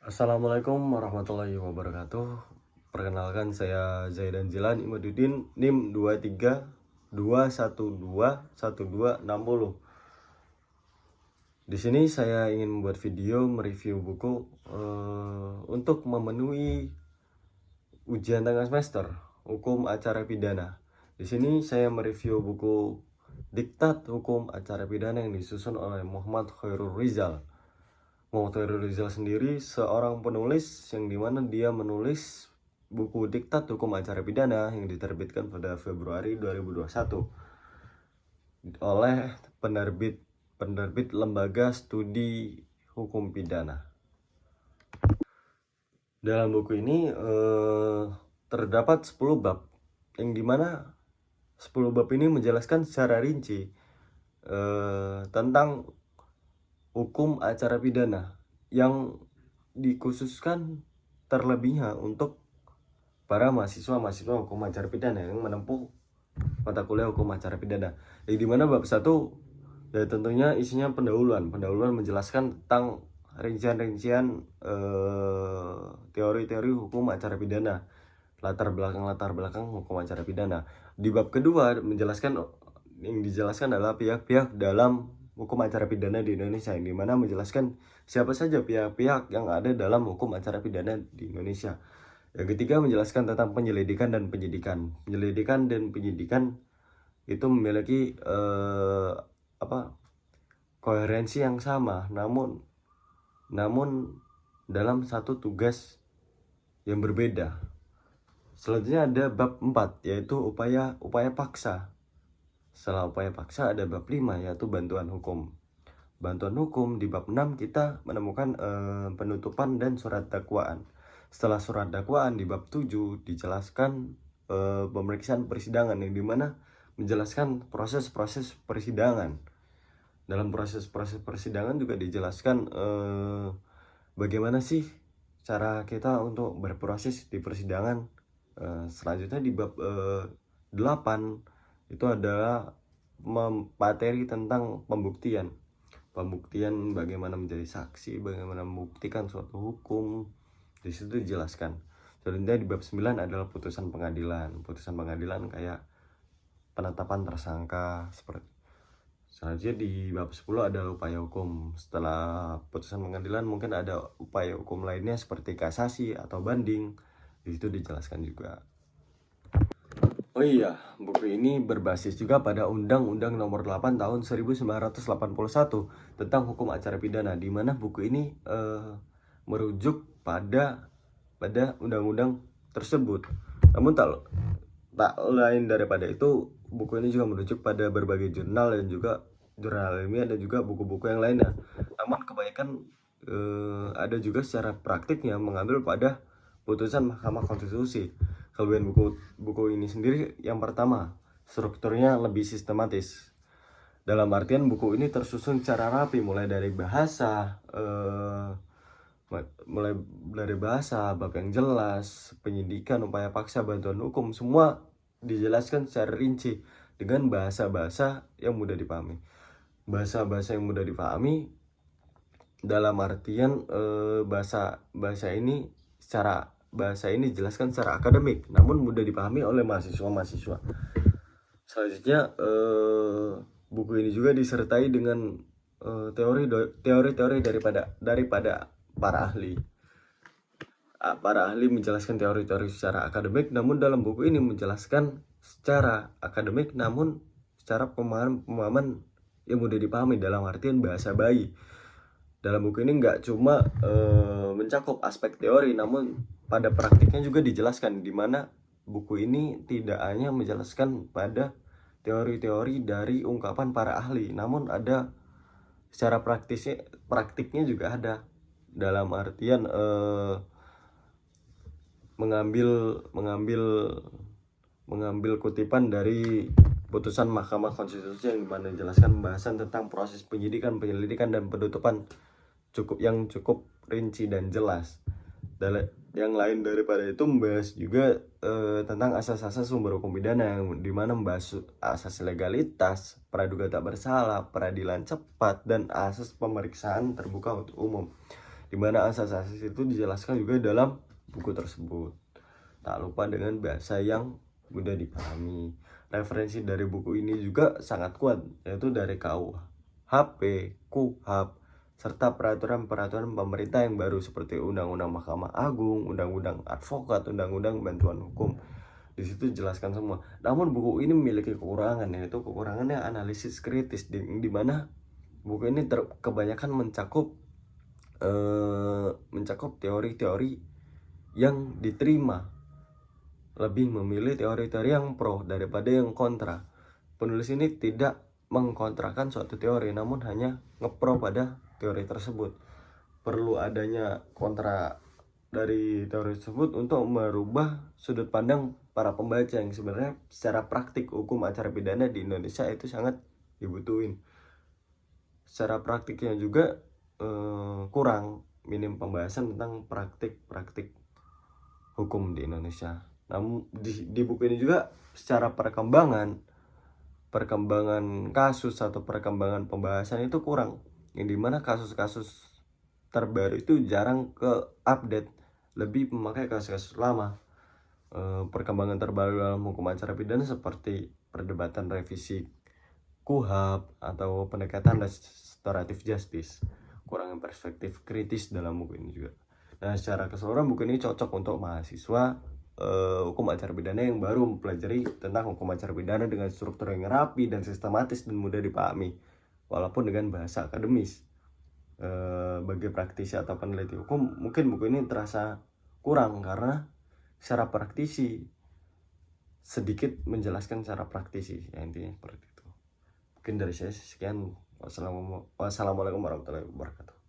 Assalamualaikum warahmatullahi wabarakatuh. Perkenalkan saya Zaidan Zilan Imaduddin, NIM 2321212260. Di sini saya ingin membuat video mereview buku untuk memenuhi ujian tengah semester Hukum Acara Pidana. Di sini saya mereview buku Diktat Hukum Acara Pidana yang disusun oleh Muhammad Khairul Rizal. Muhammad Khairul Rizal sendiri seorang penulis yang dimana dia menulis buku Diktat Hukum Acara Pidana yang diterbitkan pada Februari 2021 oleh penerbit Lembaga Studi Hukum Pidana. Dalam buku ini terdapat 10 bab yang dimana 10 bab ini menjelaskan secara rinci tentang hukum acara pidana yang dikhususkan terlebihnya untuk para mahasiswa hukum acara pidana yang menempuh mata kuliah hukum acara pidana. Yang dimana bab 1 ya tentunya isinya pendahuluan menjelaskan tentang rincian-rincian teori-teori hukum acara pidana, latar belakang hukum acara pidana. Di bab kedua yang dijelaskan adalah pihak-pihak dalam hukum acara pidana di Indonesia, yang dimana menjelaskan siapa saja pihak-pihak yang ada dalam hukum acara pidana di Indonesia. Yang ketiga menjelaskan tentang penyelidikan dan penyidikan. Penyelidikan dan penyidikan itu memiliki koherensi yang sama, namun dalam satu tugas yang berbeda. Selanjutnya ada bab 4 yaitu upaya paksa. Setelah upaya paksa ada bab 5 yaitu bantuan hukum. Bantuan hukum di bab 6 kita menemukan penutupan dan surat dakwaan. Setelah surat dakwaan di bab 7 dijelaskan pemeriksaan persidangan, yang dimana menjelaskan proses-proses persidangan. Dalam proses-proses persidangan juga dijelaskan bagaimana sih cara kita untuk berproses di persidangan. Selanjutnya di bab 8 itu adalah materi tentang pembuktian bagaimana menjadi saksi, bagaimana membuktikan suatu hukum. Di situ dijelaskan. Selanjutnya di bab 9 adalah putusan pengadilan kayak penetapan tersangka seperti. Selanjutnya di bab 10 adalah upaya hukum. Setelah putusan pengadilan mungkin ada upaya hukum lainnya seperti kasasi atau banding. Di situ dijelaskan juga. Oh iya, buku ini berbasis juga pada Undang-Undang Nomor 8 Tahun 1981 tentang hukum acara pidana, di mana buku ini merujuk pada undang-undang tersebut. Namun tak lain daripada itu, buku ini juga merujuk pada berbagai jurnal ilmiah dan juga buku-buku yang lainnya. Namun kebanyakan ada juga secara praktiknya mengambil pada putusan Mahkamah Konstitusi. Kelebihan buku ini sendiri, yang pertama, strukturnya lebih sistematis. Dalam artian buku ini tersusun secara rapi, mulai dari bahasa, bab yang jelas, penyidikan, upaya paksa, bantuan hukum, semua dijelaskan secara rinci dengan bahasa-bahasa yang mudah dipahami. Bahasa-bahasa yang mudah dipahami dalam artian bahasa ini dijelaskan secara akademik, namun mudah dipahami oleh mahasiswa. Selanjutnya buku ini juga disertai dengan teori-teori daripada para ahli. Para ahli menjelaskan teori-teori secara akademik, namun dalam buku ini menjelaskan secara akademik namun secara pemahaman yang mudah dipahami, dalam artian bahasa bayi. Dalam buku ini nggak cuma mencakup aspek teori, namun pada praktiknya juga dijelaskan, di mana buku ini tidak hanya menjelaskan pada teori-teori dari ungkapan para ahli, namun ada secara praktiknya juga ada, dalam artian mengambil kutipan dari putusan Mahkamah Konstitusi yang dimana menjelaskan pembahasan tentang proses penyidikan, penyelidikan, dan penuntutan yang cukup rinci dan jelas. Yang lain daripada itu membahas juga tentang asas-asas sumber hukum pidana, yang dimana membahas asas legalitas, praduga tak bersalah, peradilan cepat, dan asas pemeriksaan terbuka untuk umum. di mana asas-asas itu dijelaskan juga dalam buku tersebut. Tak lupa dengan bahasa yang mudah dipahami. Referensi dari buku ini juga sangat kuat, yaitu dari KUHP, KUHP, serta peraturan-peraturan pemerintah yang baru seperti Undang-Undang Mahkamah Agung, Undang-Undang Advokat, Undang-Undang Bantuan Hukum. Di situ dijelaskan semua. Namun buku ini memiliki kekurangan, yaitu kekurangannya analisis kritis, di mana buku ini kebanyakan mencakup teori-teori yang diterima, lebih memilih teori-teori yang pro daripada yang kontra. Penulis ini tidak mengkontrakan suatu teori, namun hanya ngepro pada teori tersebut. Perlu adanya kontra dari teori tersebut untuk merubah sudut pandang para pembaca yang sebenarnya secara praktik hukum acara pidana di Indonesia itu sangat dibutuhin. Secara praktiknya juga kurang, minim pembahasan tentang praktik-praktik hukum di Indonesia. Namun di buku ini juga secara perkembangan kasus atau perkembangan pembahasan itu kurang, yang dimana kasus-kasus terbaru itu jarang ke update, lebih memakai kasus-kasus lama. Perkembangan terbaru dalam hukum acara pidana seperti perdebatan revisi KUHP atau pendekatan restoratif justice, kurang perspektif kritis dalam buku ini juga. Nah, secara keseluruhan buku ini cocok untuk mahasiswa hukum acara pidana yang baru mempelajari tentang hukum acara pidana dengan struktur yang rapi dan sistematis dan mudah dipahami, walaupun dengan bahasa akademis. Bagi praktisi atau peneliti hukum, mungkin buku ini terasa kurang karena secara praktisi sedikit menjelaskan secara praktisi, ya intinya seperti itu. Mungkin dari saya sekian. Wassalamualaikum warahmatullahi wabarakatuh.